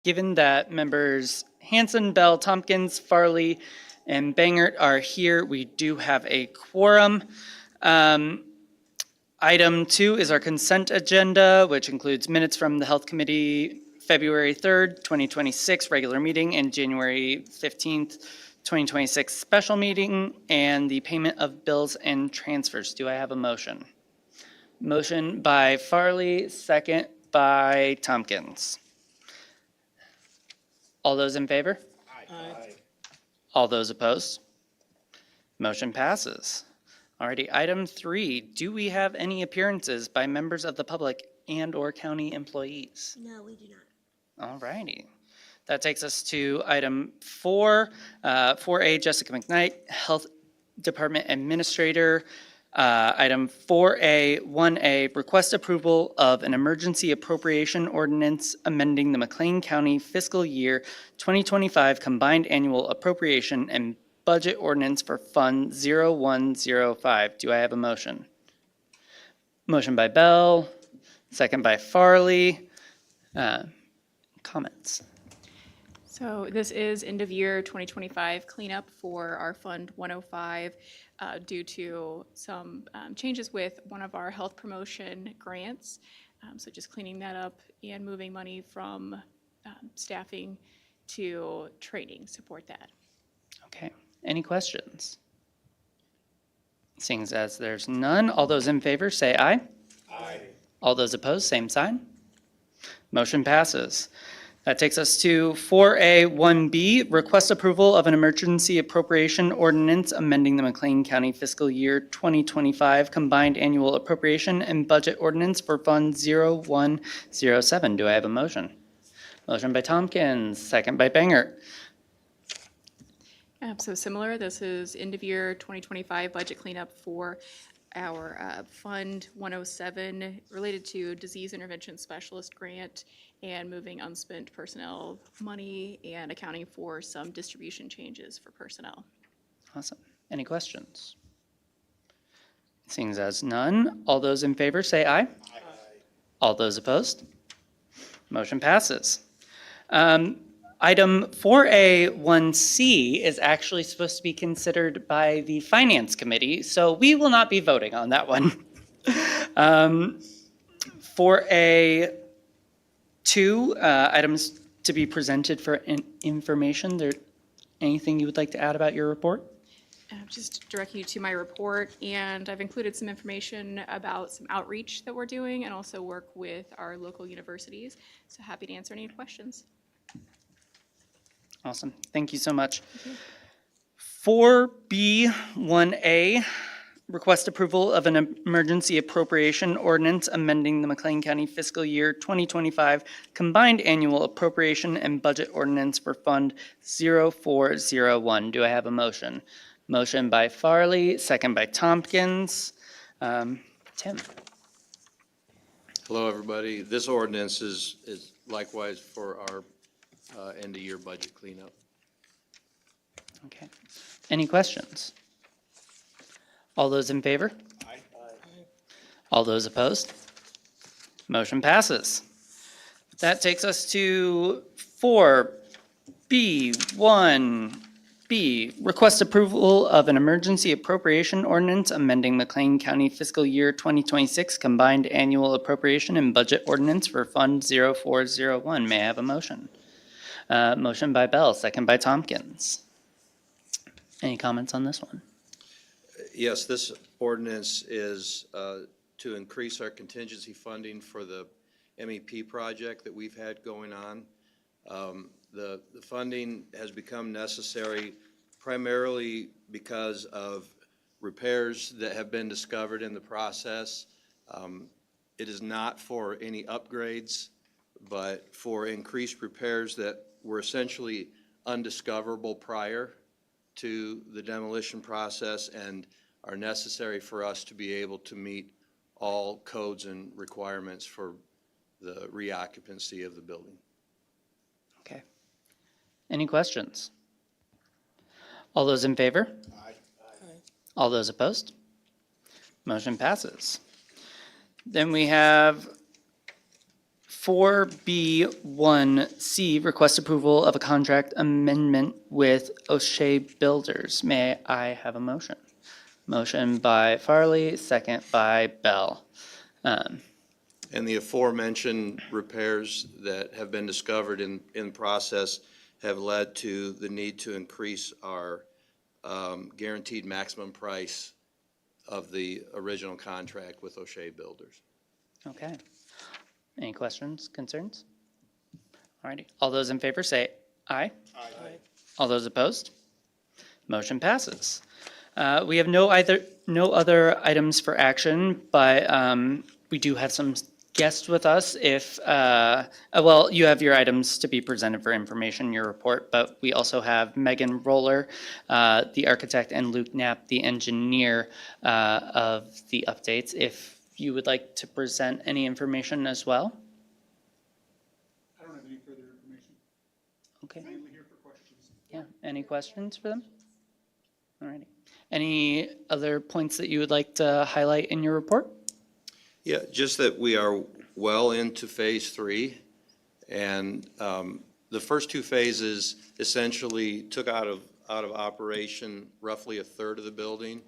Given that members Hanson, Bell, Tompkins, Farley, and Bangert are here, we do have a quorum. Item 2 is our consent agenda, which includes minutes from the Health Committee February 3rd, 2026 regular meeting and January 15th, 2026 special meeting, and the payment of bills and transfers. Do I have a motion? Motion by Farley, second by Tompkins. All those in favor? Aye. All those opposed? Motion passes. Alrighty, item 3, do we have any appearances by members of the public and/or county employees? No, we do not. Alrighty. That takes us to item 4, 4A, Jessica McKnight, Health Department Administrator. Item 4A, 1A, request approval of an emergency appropriation ordinance amending the McLean County fiscal year 2025 combined annual appropriation and budget ordinance for Fund 0105. Do I have a motion? Motion by Bell, second by Farley. Comments? So this is end of year 2025 cleanup for our Fund 105 due to some changes with one of our health promotion grants. So just cleaning that up and moving money from staffing to training, support that. Okay, any questions? Seeing as there's none, all those in favor say aye. Aye. All those opposed, same sign. Motion passes. That takes us to 4A, 1B, request approval of an emergency appropriation ordinance amending the McLean County fiscal year 2025 combined annual appropriation and budget ordinance for Fund 0107. Do I have a motion? Motion by Tompkins, second by Bangert. So similar, this is end of year 2025 budget cleanup for our Fund 107 related to disease intervention specialist grant and moving unspent personnel money and accounting for some distribution changes for personnel. Awesome. Any questions? Seeing as none, all those in favor say aye. Aye. All those opposed? Motion passes. Item 4A1C is actually supposed to be considered by the Finance Committee, so we will not be voting on that one. 4A2, items to be presented for information. There, anything you would like to add about your report? Just direct you to my report, and I've included some information about some outreach that we're doing and also work with our local universities. So happy to answer any questions. Awesome. Thank you so much. 4B1A, request approval of an emergency appropriation ordinance amending the McLean County fiscal year 2025 combined annual appropriation and budget ordinance for Fund 0401. Do I have a motion? Motion by Farley, second by Tompkins. Tim. Hello, everybody. This ordinance is likewise for our end-of-year budget cleanup. Okay. Any questions? All those in favor? Aye. All those opposed? Motion passes. That takes us to 4B1B, request approval of an emergency appropriation ordinance amending McLean County fiscal year 2026 combined annual appropriation and budget ordinance for Fund 0401. May I have a motion? Motion by Bell, second by Tompkins. Any comments on this one? Yes, this ordinance is to increase our contingency funding for the MEP project that we've had going on. The funding has become necessary primarily because of repairs that have been discovered in the process. It is not for any upgrades, but for increased repairs that were essentially undiscoverable prior to the demolition process and are necessary for us to be able to meet all codes and requirements for the reoccupancy of the building. Okay. Any questions? All those in favor? Aye. All those opposed? Motion passes. Then we have 4B1C, request approval of a contract amendment with O'Shea Builders. May I have a motion? Motion by Farley, second by Bell. And the aforementioned repairs that have been discovered in process have led to the need to increase our guaranteed maximum price of the original contract with O'Shea Builders. Okay. Any questions, concerns? All righty. All those in favor say aye. Aye. All those opposed? Motion passes. We have no other items for action, but we do have some guests with us. If, well, you have your items to be presented for information in your report, but we also have Megan Roller, the architect, and Luke Knapp, the engineer of the updates. If you would like to present any information as well? I don't have any further information. Okay. Mainly here for questions. Yeah, any questions for them? All righty. Any other points that you would like to highlight in your report? Yeah, just that we are well into phase 3, and the first 2 phases essentially took out of operation roughly a third of the building.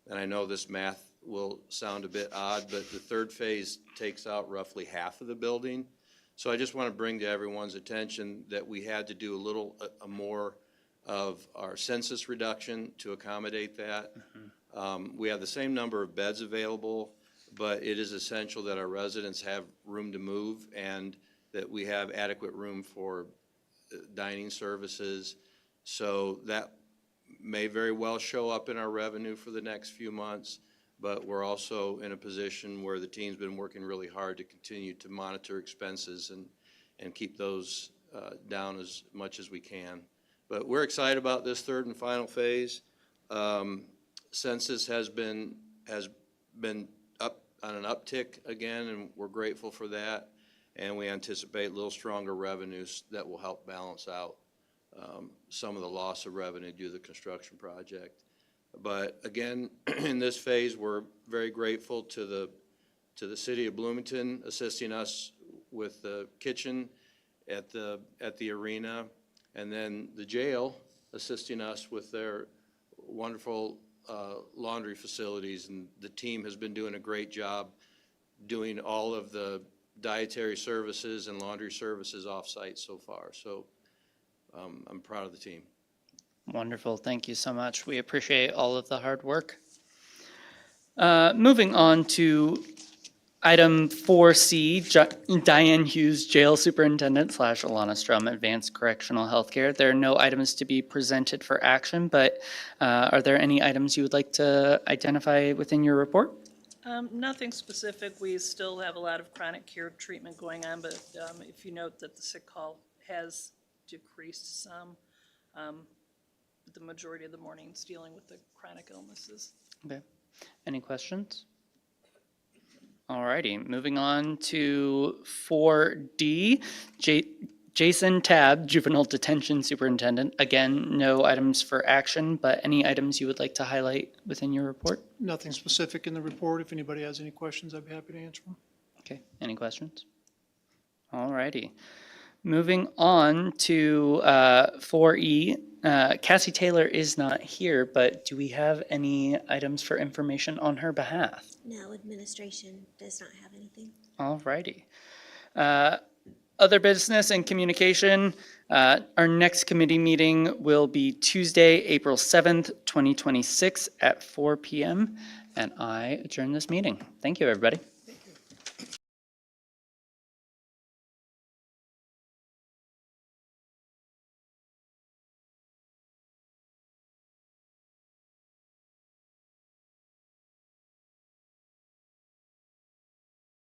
And I know this math will sound a bit odd, but the third phase takes out roughly half of the building. So I just want to bring to everyone's attention that we had to do a little more of our census reduction to accommodate that. We have the same number of beds available, but it is essential that our residents have room to move and that we have adequate room for dining services. So that may very well show up in our revenue for the next few months, but we're also in a position where the team's been working really hard to continue to monitor expenses and keep those down as much as we can. But we're excited about this third and final phase. Census has been up on an uptick again, and we're grateful for that. And we anticipate a little stronger revenues that will help balance out some of the loss of revenue due to the construction project. But again, in this phase, we're very grateful to the city of Bloomington assisting us with the kitchen at the arena, and then the jail assisting us with their wonderful laundry facilities. And the team has been doing a great job doing all of the dietary services and laundry services off-site so far. So I'm proud of the team. Wonderful. Thank you so much. We appreciate all of the hard work. Moving on to item 4C, Diane Hughes, Jail Superintendent / Alana Strum, Advanced Correctional Healthcare. There are no items to be presented for action, but are there any items you would like to identify within your report? Nothing specific. We still have a lot of chronic care treatment going on, but if you note that the sick call has decreased some, the majority of the mornings dealing with the chronic illnesses. Okay. Any questions? All righty. Moving on to 4D, Jason Tabb, Juvenile Detention Superintendent. Again, no items for action, but any items you would like to highlight within your report? Nothing specific in the report. If anybody has any questions, I'd be happy to answer them. Okay, any questions? All righty. Moving on to 4E, Cassie Taylor is not here, but do we have any items for information on her behalf? No, administration does not have anything. All righty. Other business and communication, our next committee meeting will be Tuesday, April 7th, 2026 at 4 p.m. And I adjourn this meeting. Thank you, everybody.